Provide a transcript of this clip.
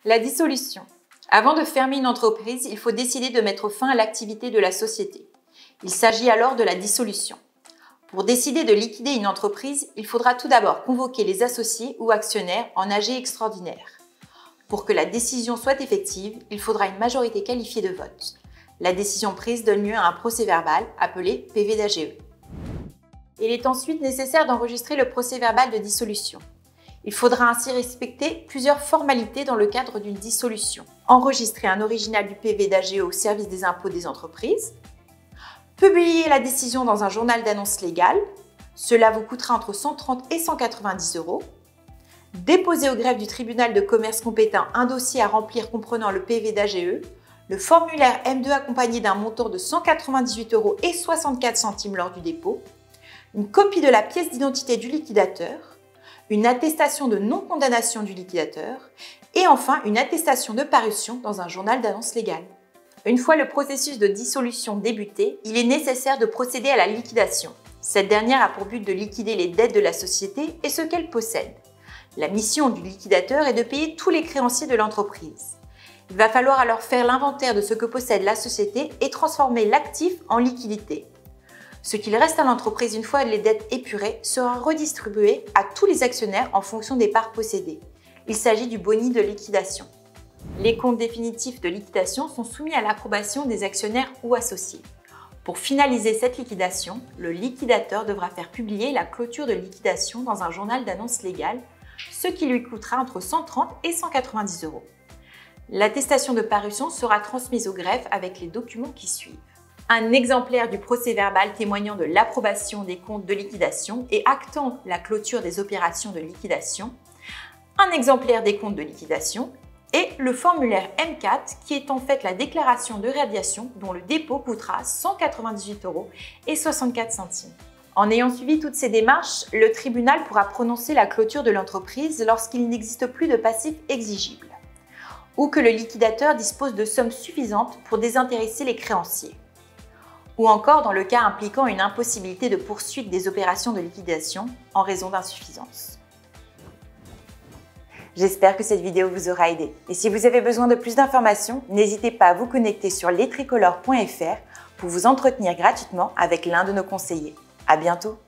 La dissolution. Avant de fermer une entreprise, il faut décider de mettre fin à l'activité de la société. Il s'agit alors de la dissolution. Pour décider de liquider une entreprise, il faudra tout d'abord convoquer les associés ou actionnaires en AG extraordinaire. Pour que la décision soit effective, il faudra une majorité qualifiée de vote. La décision prise donne lieu à un procès-verbal appelé PV d'AGE. Il est ensuite nécessaire d'enregistrer le procès-verbal de dissolution. Il faudra ainsi respecter plusieurs formalités dans le cadre d'une dissolution. Enregistrer un original du PV d'AGE au service des impôts des entreprises, publier la décision dans un journal d'annonce légale, cela vous coûtera entre 130 et 190 €. Déposer au greffe du tribunal de commerce compétent un dossier à remplir comprenant le PV d'AGE, le formulaire M2 accompagné d'un montant de 198,64 € lors du dépôt, une copie de la pièce d'identité du liquidateur, une attestation de non-condamnation du liquidateur et enfin une attestation de parution dans un journal d'annonce légale. Une fois le processus de dissolution débuté, il est nécessaire de procéder à la liquidation. Cette dernière a pour but de liquider les dettes de la société et ce qu'elle possède. La mission du liquidateur est de payer tous les créanciers de l'entreprise. Il va falloir alors faire l'inventaire de ce que possède la société et transformer l'actif en liquidité. Ce qu'il reste à l'entreprise une fois les dettes épurées sera redistribué à tous les actionnaires en fonction des parts possédées. Il s'agit du boni de liquidation. Les comptes définitifs de liquidation sont soumis à l'approbation des actionnaires ou associés. Pour finaliser cette liquidation, le liquidateur devra faire publier la clôture de liquidation dans un journal d'annonce légale, ce qui lui coûtera entre 130 et 190 €. L'attestation de parution sera transmise au greffe avec les documents qui suivent. Un exemplaire du procès-verbal témoignant de l'approbation des comptes de liquidation et actant la clôture des opérations de liquidation, un exemplaire des comptes de liquidation et le formulaire M4 qui est en fait la déclaration de radiation dont le dépôt coûtera 198,64 €. En ayant suivi toutes ces démarches, le tribunal pourra prononcer la clôture de l'entreprise lorsqu'il n'existe plus de passif exigible ou que le liquidateur dispose de sommes suffisantes pour désintéresser les créanciers, ou encore dans le cas impliquant une impossibilité de poursuite des opérations de liquidation en raison d'insuffisance. J'espère que cette vidéo vous aura aidé. Et si vous avez besoin de plus d'informations, n'hésitez pas à vous connecter sur lestricolor.fr pour vous entretenir gratuitement avec l'un de nos conseillers. À bientôt!